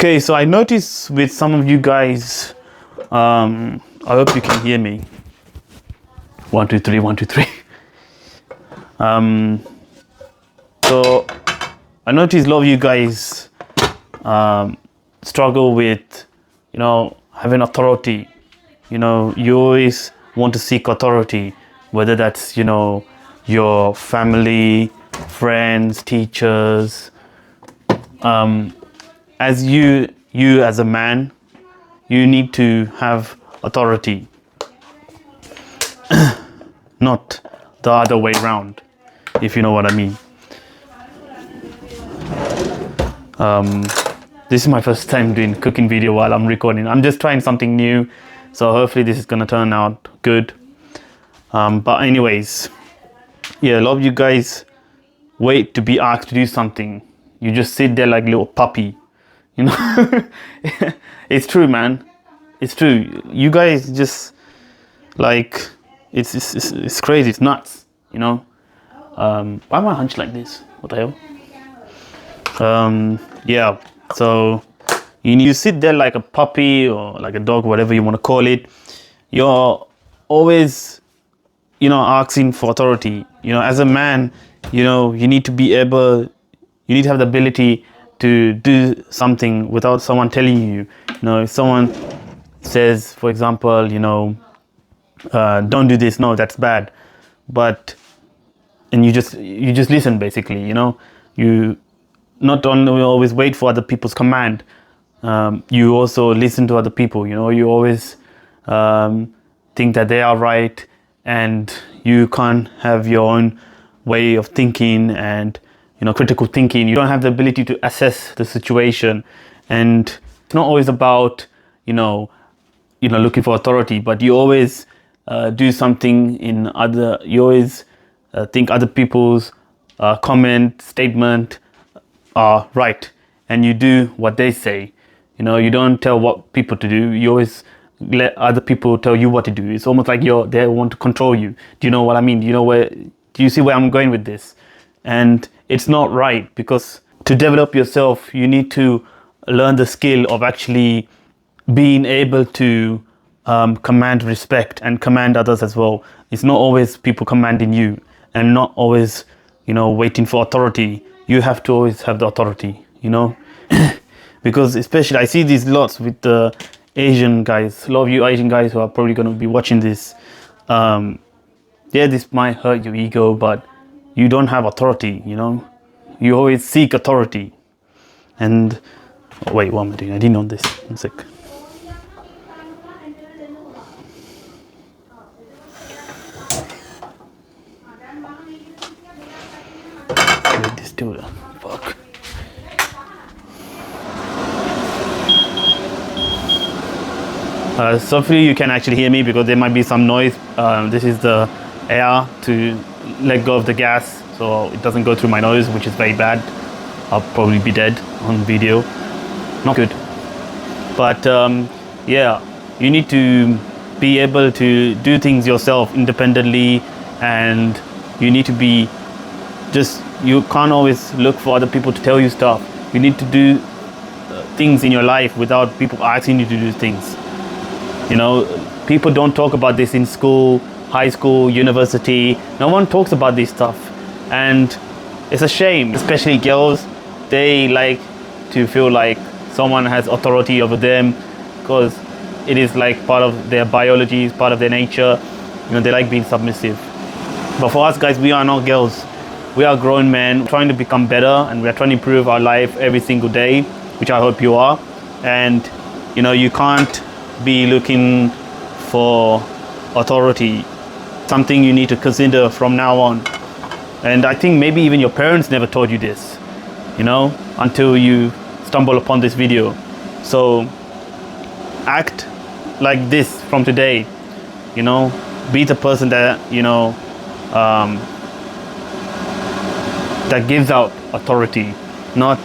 Okay, so I noticed with some of you guys, I hope you can hear me. 1 2 3 1 2 3. So I noticed a lot of you guys struggle with, having authority. You always want to seek authority, whether that's, your family, friends, teachers. As you as a man, you need to have authority, not the other way around, if you know what I mean. This is my first time doing cooking video while I'm recording. I'm just trying something new, so hopefully this is gonna turn out good. But anyways, yeah, a lot of you guys wait to be asked to do something. You just sit there like a little puppy. It's true, man. It's true. You guys just like it's crazy. It's nuts. Why am I hunched like this? What the hell? Yeah. So you sit there like a puppy or like a dog, whatever you want to call it. You're always, asking for authority. As a man, you need to be able. You need to have the ability to do something without someone telling you. If someone says, for example, don't do this, no, that's bad. And you just listen, basically. You not only always wait for other people's command. You also listen to other people. You always think that they are right, and you can't have your own way of thinking and critical thinking. You don't have the ability to assess the situation, and it's not always about looking for authority, but you always do something you always think other people's comment, statement are right, and you do what they say. You don't tell what people to do. You always let other people tell you what to do. It's almost like they want to control you. Do you know what I mean? Do you see where I'm going with this? And it's not right, because to develop yourself, you need to learn the skill of actually being able to command respect and command others as well. It's not always people commanding you, and not always, waiting for authority. You have to always have the authority, because especially I see these lots with the Asian guys. A lot of you Asian guys who are probably going to be watching this. This might hurt your ego, but you don't have authority. You always seek authority. And wait, what am I doing? I didn't know this. One sec. Wait, this dude. Fuck. So hopefully you can actually hear me, because there might be some noise. This is the air to let go of the gas, so it doesn't go through my nose, which is very bad. I'll probably be dead on video. Not good. But you need to be able to do things yourself independently, and you need to be you can't always look for other people to tell you stuff. You need to do things in your life without people asking you to do things. People don't talk about this in school, high school, university. No one talks about this stuff, and it's a shame. Especially girls, they like to feel like someone has authority over them, because it is like part of their biology, it's part of their nature. They like being submissive. But for us guys, we are not girls. We are grown men trying to become better, and we are trying to improve our life every single day, which I hope you are. And you can't be looking for authority. Something you need to consider from now on. And I think maybe even your parents never told you this, until you stumble upon this video. So act like this from today. Be the person that that gives out authority, not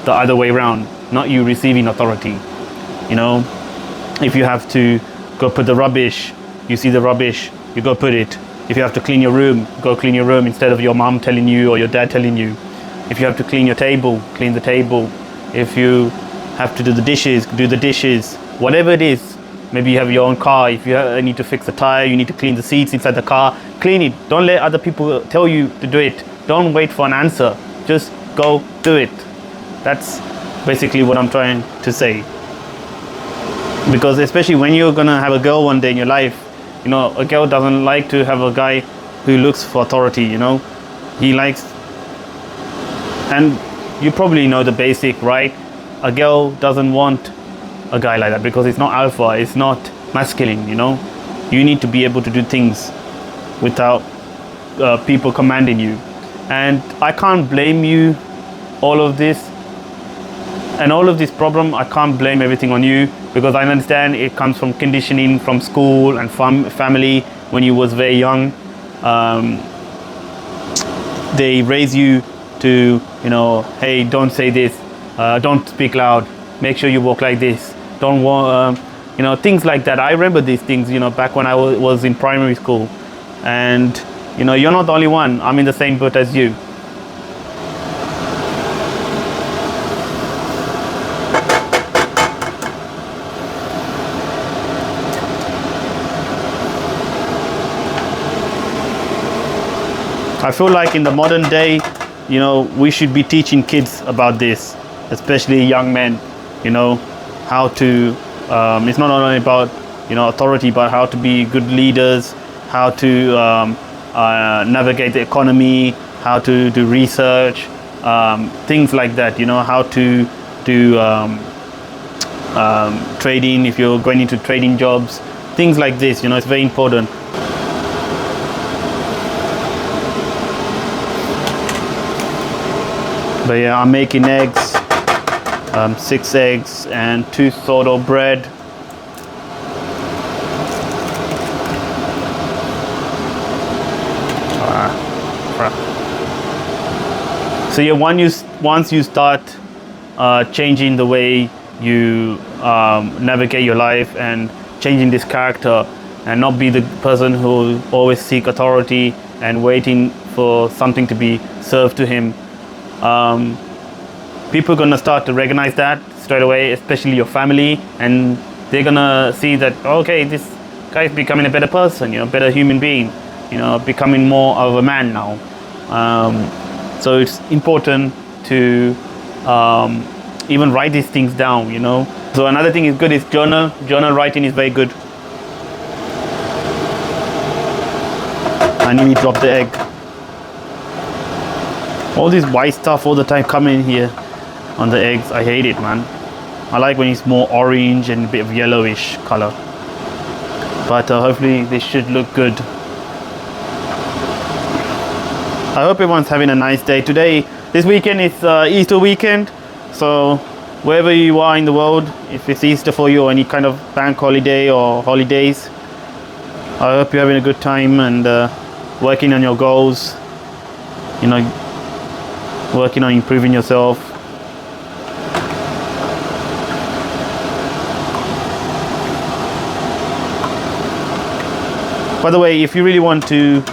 the other way around. Not you receiving authority. If you have to go put the rubbish, you see the rubbish, you go put it. If you have to clean your room, go clean your room instead of your mom telling you or your dad telling you. If you have to clean your table, clean the table. If you have to do the dishes, whatever it is. Maybe you have your own car. If you need to fix a tire, you need to clean the seats inside the car. Clean it. Don't let other people tell you to do it. Don't wait for an answer. Just go do it. That's basically what I'm trying to say. Because especially when you're gonna have a girl one day in your life, you know, a girl doesn't like to have a guy who looks for authority, you know. He likes, and you probably know the basic, right? A girl doesn't want a guy like that because it's not alpha, it's not masculine, you know. You need to be able to do things without people commanding you. And I can't blame you all of this and all of this problem. I can't blame everything on you, because I understand it comes from conditioning from school and family. When you was very young, they raise you to, you know, hey, don't say this, don't speak loud, make sure you walk like this, don't want, you know, things like that. I remember these things, you know, back when I was in primary school. And you know, you're not the only one. I'm in the same boat as you. I feel like in the modern day, you know, we should be teaching kids about this, especially young men, you know, how to, it's not only about, you know, authority, but how to be good leaders, how to navigate the economy, how to do research, things like that, you know, how to do trading, if you're going into trading jobs, things like this, you know, it's very important. But yeah, I'm making eggs, 6 eggs and 2 sourdough bread. So yeah, once you start changing the way you navigate your life and changing this character, and not be the person who always seek authority and waiting for something to be served to him, people are gonna start to recognize that straight away, especially your family, and they're gonna see that, okay, this guy is becoming a better person, you know, better human being, you know, becoming more of a man now. So it's important to even write these things down, you know. So another thing is good is journal writing is very good. I nearly dropped the egg. All this white stuff all the time coming in here on the eggs. I hate it, man. I like when it's more orange and a bit of yellowish color. But hopefully this should look good. I hope everyone's having a nice day today. This weekend is Easter weekend, so wherever you are in the world, if it's Easter for you or any kind of bank holiday or holidays, I hope you're having a good time and working on your goals, you know, working on improving yourself. By the way, if you really want to,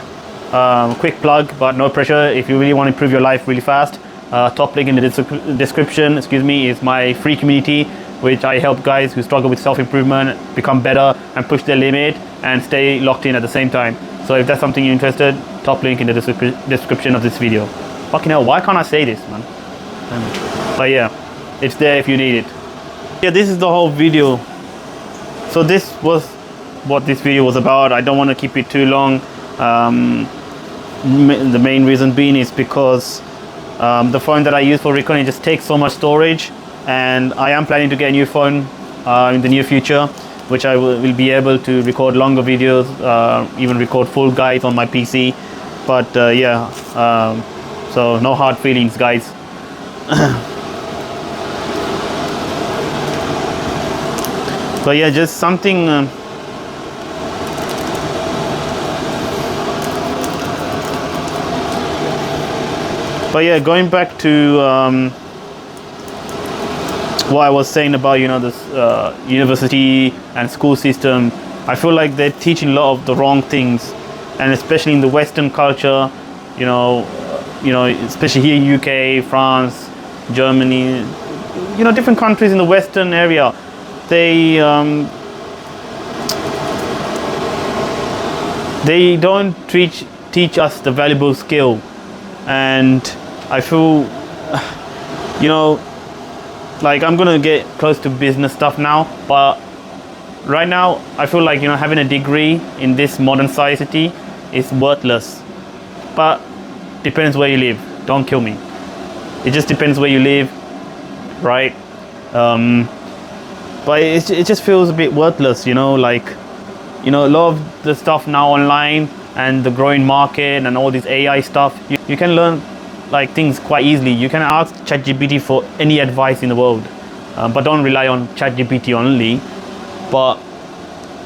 quick plug but no pressure, if you really want to improve your life really fast, top link in the description, is my free community, which I help guys who struggle with self-improvement become better and push their limit and stay locked in at the same time. So if that's something you're interested, top link in the description of this video. Fucking hell, why can't I say this, man? But yeah, it's there if you need it. Yeah, this is the whole video. So this was what this video was about. I don't want to keep it too long. The main reason being is because the phone that I use for recording just takes so much storage, and I am planning to get a new phone in the near future, which I will be able to record longer videos, even record full guides on my PC. But yeah, so no hard feelings, guys. But yeah, just something but yeah, going back to what I was saying about, you know, this university and school system, I feel like they're teaching a lot of the wrong things, and especially in the Western culture, you know, especially here in UK, France, Germany, different countries in the Western area, they don't teach us the valuable skill. And I feel, like I'm gonna get close to business stuff now, but right now I feel like having a degree in this modern society is worthless. But depends where you live. Don't kill me. It just depends where you live, right? But it just feels a bit worthless, like a lot of the stuff now online and the growing market and all this AI stuff, you can learn like things quite easily. You can ask ChatGPT for any advice in the world, but don't rely on ChatGPT only. But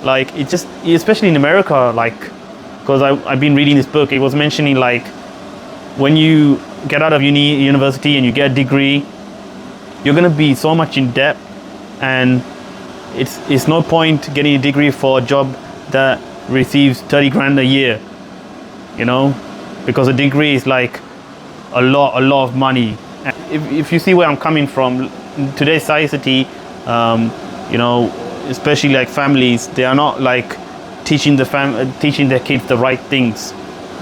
like it just, especially in America, like because I've been reading this book, it was mentioning like when you get out of university and you get a degree, you're gonna be so much in debt, and it's no point getting a degree for a job that receives 30 grand a year, because a degree is like a lot of money. And if you see where I'm coming from, in today's society, especially like families, they are not like teaching their kids the right things.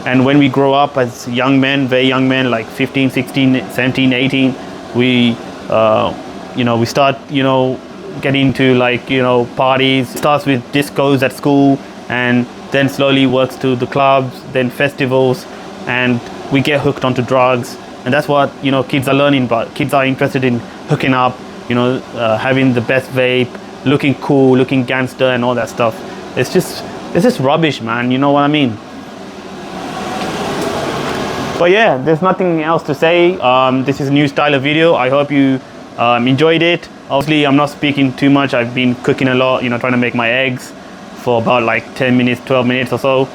And when we grow up as young men, very young men, like 15, 16, 17, 18, we start getting into like parties. It starts with discos at school, and then slowly works to the clubs, then festivals, and we get hooked onto drugs. And that's what kids are learning about. Kids are interested in hooking up, having the best vape, looking cool, looking gangster, and all that stuff. It's just rubbish, man. You know what I mean? But yeah, there's nothing else to say. This is a new style of video. I hope you enjoyed it. Obviously, I'm not speaking too much. I've been cooking a lot, trying to make my eggs for about like 10 minutes, 12 minutes or so.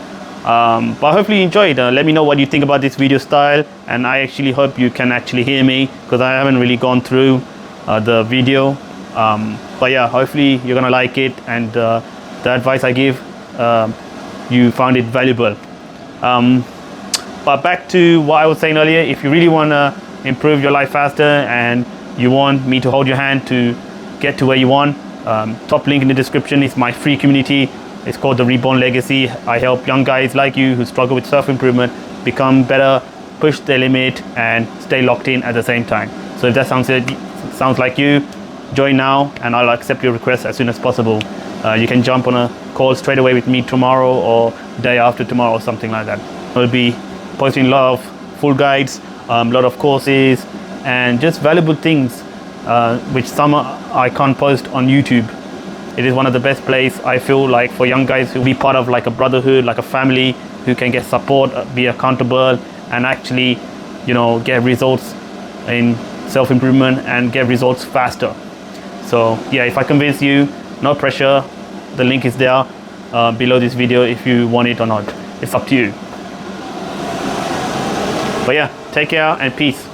But hopefully you enjoyed. Let me know what you think about this video style. And I actually hope you can actually hear me, because I haven't really gone through the video. But yeah, hopefully you're gonna like it, and the advice I give, you found it valuable. But back to what I was saying earlier, if you really want to improve your life faster and you want me to hold your hand to get to where you want, top link in the description is my free community. It's called The Reborn Legacy. I help young guys like you who struggle with self-improvement become better, push their limit, and stay locked in at the same time. So if that sounds like you, join now, and I'll accept your request as soon as possible. You can jump on a call straight away with me tomorrow or day after tomorrow or something like that. I'll be posting a lot of full guides, a lot of courses, and just valuable things, which some I can't post on YouTube. It is one of the best places, I feel like, for young guys who be part of like a brotherhood, like a family, who can get support, be accountable, and actually, get results in self-improvement and get results faster. So yeah, if I convince you, no pressure. The link is there below this video if you want it or not. It's up to you. But yeah, take care and peace.